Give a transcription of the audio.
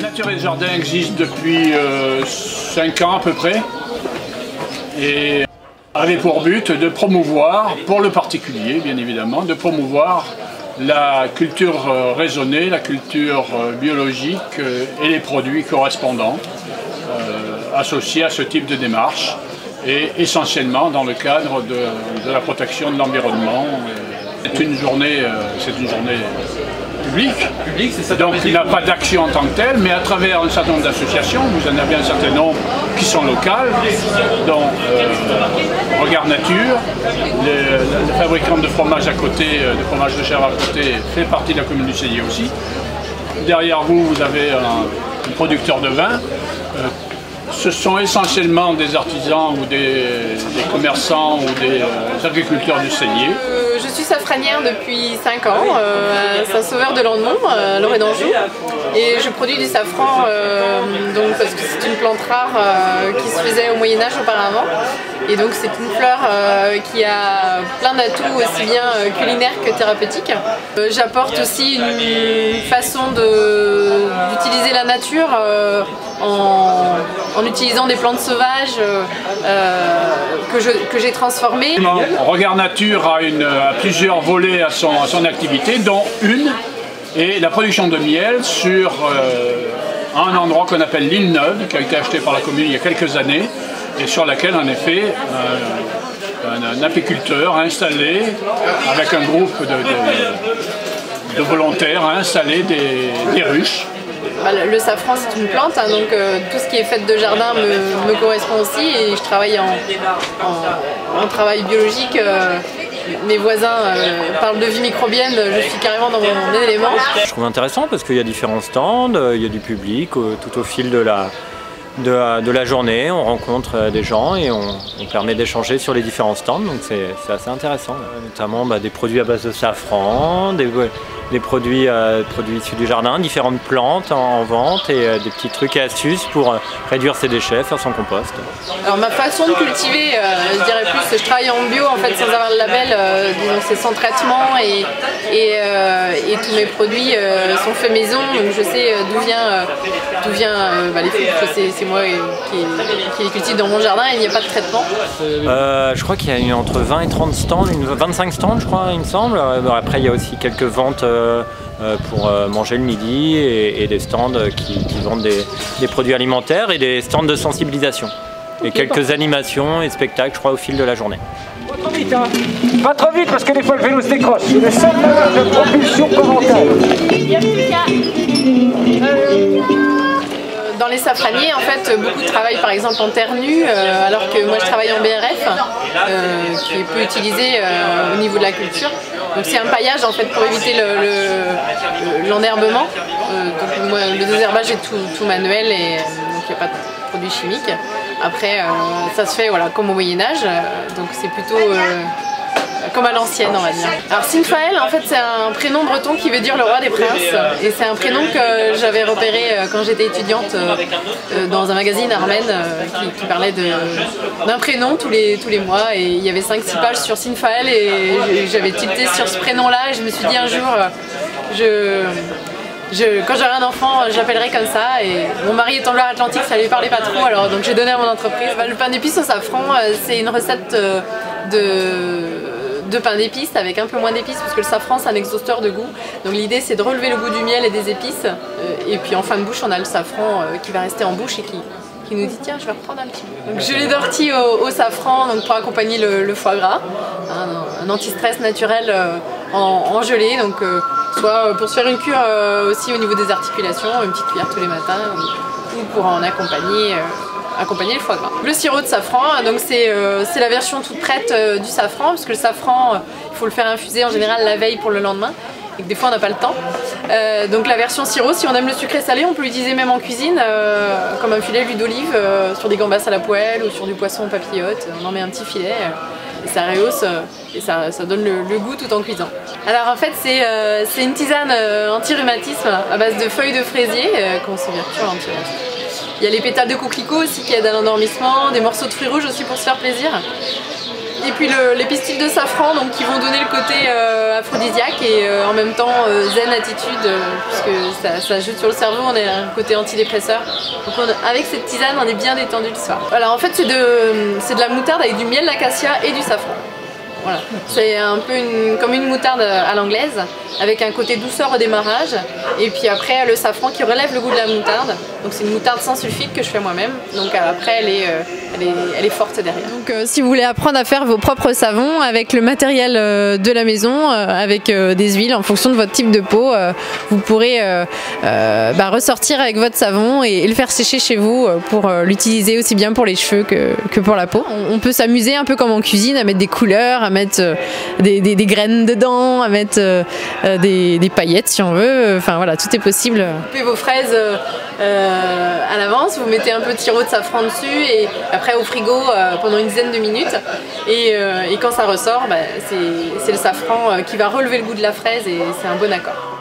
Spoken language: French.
Nature et Jardin existe depuis 5 ans à peu près et avait pour but de promouvoir, pour le particulier bien évidemment, de promouvoir la culture raisonnée, la culture biologique et les produits correspondants associés à ce type de démarche et essentiellement dans le cadre de la protection de l'environnement. C'est une journée publique, donc il n'y a pas d'action en tant que telle, mais à travers un certain nombre d'associations, vous en avez un certain nombre qui sont locales, dont Regard Nature, le fabricant de fromage à côté, de fromage de chèvre à côté, fait partie de la commune du Cellier aussi. Derrière vous, vous avez un producteur de vin. Ce sont essentiellement des artisans ou des commerçants ou des agriculteurs du Cellier. Je suis safranière depuis 5 ans à Saint-Sauveur de Landemont, à Loré d'Anjou. Et je produis du safran donc, parce que c'est une plante rare qui se faisait au Moyen-Âge auparavant. Et donc c'est une fleur qui a plein d'atouts aussi bien culinaires que thérapeutiques. J'apporte aussi une façon d'utiliser la nature en utilisant des plantes sauvages que j'ai transformées. Regard Nature a plusieurs volets à son activité, dont une est la production de miel sur un endroit qu'on appelle l'île Neuve, qui a été acheté par la commune il y a quelques années, et sur laquelle en effet un apiculteur installé avec un groupe de volontaires a installé des ruches. Le safran c'est une plante, hein, donc tout ce qui est fait de jardin me correspond aussi et je travaille en travail biologique. Mes voisins parlent de vie microbienne, je suis carrément dans mon élément. Je trouve intéressant parce qu'il y a différents stands, il y a du public tout au fil de la journée, on rencontre des gens et on permet d'échanger sur les différents stands, donc c'est assez intéressant. Notamment des produits à base de safran, des produits issus du jardin, différentes plantes en vente et des petits trucs et astuces pour réduire ses déchets, faire son compost. Alors ma façon de cultiver, je dirais plus, je travaille en bio en fait sans avoir le label, donc c'est sans traitement et tous mes produits sont faits maison, donc je sais d'où vient les fruits, c'est moi qui les cultive dans mon jardin et il n'y a pas de traitement. Je crois qu'il y a eu entre 20 et 30 stands, 25 stands je crois il me semble. Après il y a aussi quelques ventes pour manger le midi et des stands qui vendent des produits alimentaires et des stands de sensibilisation. Et quelques animations et spectacles je crois au fil de la journée. Pas trop vite, hein. Pas trop vite parce que des fois le vélo se décroche. C'est le seul moyen de propulsion parentale. Dans les safraniers, en fait, beaucoup travaillent par exemple en terre nue, alors que moi je travaille en BRF, qui est peu utilisé au niveau de la culture. Donc c'est un paillage en fait pour éviter l'enherbement. Donc moi, le désherbage est tout manuel et donc il n'y a pas de produits chimiques. Après, ça se fait voilà, comme au Moyen-Âge, donc c'est plutôt comme à l'ancienne on va dire. Alors Sinfael en fait c'est un prénom breton qui veut dire le roi des princes et c'est un prénom que j'avais repéré quand j'étais étudiante dans un magazine armène qui parlait d'un prénom tous les mois et il y avait 5-6 pages sur Sinfael et j'avais tilté sur ce prénom là et je me suis dit un jour quand j'aurai un enfant, j'appellerai comme ça et mon mari est en Loire-Atlantique, ça lui parlait pas trop alors donc j'ai donné à mon entreprise. Le pain d'épices au safran, c'est une recette de pain d'épices avec un peu moins d'épices parce que le safran c'est un exhausteur de goût. Donc l'idée c'est de relever le goût du miel et des épices et puis en fin de bouche on a le safran qui va rester en bouche et qui nous dit tiens je vais reprendre un petit peu. Donc je l'ai dorti au safran donc pour accompagner le foie gras, un anti-stress naturel en gelée donc soit pour se faire une cure aussi au niveau des articulations, une petite cuillère tous les matins ou pour en accompagner le foie gras. Le sirop de safran, donc c'est la version toute prête du safran, parce que le safran, il faut le faire infuser en général la veille pour le lendemain, et que des fois on n'a pas le temps. Donc la version sirop, si on aime le sucré salé, on peut l'utiliser même en cuisine, comme un filet d'huile d'olive sur des gambas à la poêle ou sur du poisson papillote, on en met un petit filet. Et ça rehausse et ça donne le goût tout en cuisant. Alors en fait c'est une tisane anti-rhumatisme à base de feuilles de fraisier qu'on s'évertue à l'anti-rhumatisme. Il y a les pétales de coquelicot aussi qui aident à l'endormissement, des morceaux de fruits rouges aussi pour se faire plaisir. Et puis les pistils de safran donc, qui vont donner le côté aphrodisiaque et en même temps zen attitude puisque ça joue sur le cerveau, on a un côté antidépresseur. Donc avec cette tisane on est bien détendu le soir. Voilà, en fait c'est de la moutarde avec du miel d'acacia et du safran. Voilà. C'est un peu comme une moutarde à l'anglaise, avec un côté douceur au démarrage, et puis après le safran qui relève le goût de la moutarde. Donc c'est une moutarde sans sulfite que je fais moi-même, donc après elle est forte derrière. Donc si vous voulez apprendre à faire vos propres savons avec le matériel de la maison, avec des huiles en fonction de votre type de peau, vous pourrez ressortir avec votre savon et le faire sécher chez vous pour l'utiliser aussi bien pour les cheveux que pour la peau. On peut s'amuser un peu comme en cuisine, à mettre des couleurs, à mettre des graines dedans, à mettre des paillettes si on veut, enfin voilà, tout est possible. Vous coupez vos fraises à l'avance, vous mettez un peu de sirop de safran dessus et après au frigo pendant une dizaine de minutes et quand ça ressort, c'est le safran qui va relever le goût de la fraise et c'est un bon accord.